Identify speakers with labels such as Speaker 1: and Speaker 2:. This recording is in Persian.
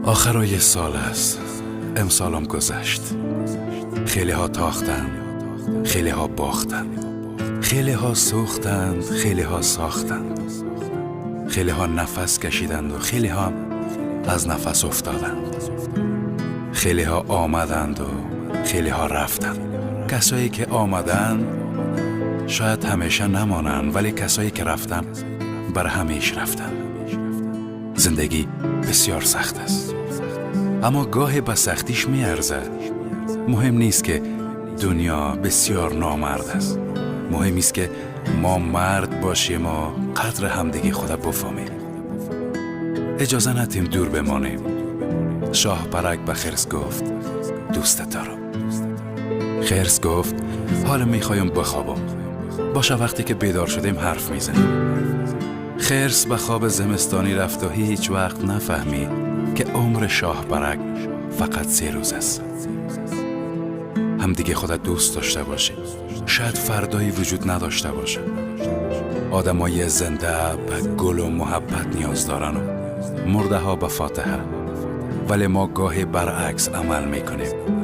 Speaker 1: آخرای سال است، امسالم گذشت. خیلی ها تاختند، خیلی ها باختند، خیلی ها سوختند، خیلی ها ساختند، خیلی ها نفس کشیدند و خیلی ها از نفس افتادند. خیلی ها آمدند و خیلی ها رفتند. کسایی که آمدند شاید همیشه نمانند، ولی کسایی که رفتن بر همیشه رفتن. زندگی بسیار سخت است، اما گاهی به سختیش میارزه. مهم نیست که دنیا بسیار نامرد است، مهم است که ما مرد باشیم و قدر همدیگه خدا بفهمیم. اجازه ندیم دور بمانیم. شاه برک به خرس گفت دوست دارم. خرس گفت حالا میخوایم بخوابم، باشه وقتی که بیدار شدیم حرف میزنیم. خرس به خواب زمستانی رفت و هیچ وقت نفهمید که عمر شاه برک فقط 3 روز است. همدیگه خدا دوست داشته باشیم. شاید فردایی وجود نداشته باشه. آدمای زنده به گل و محبت نیاز دارن و مرده ها به فاتحه، ولی ما گاهی برعکس عمل میکنیم.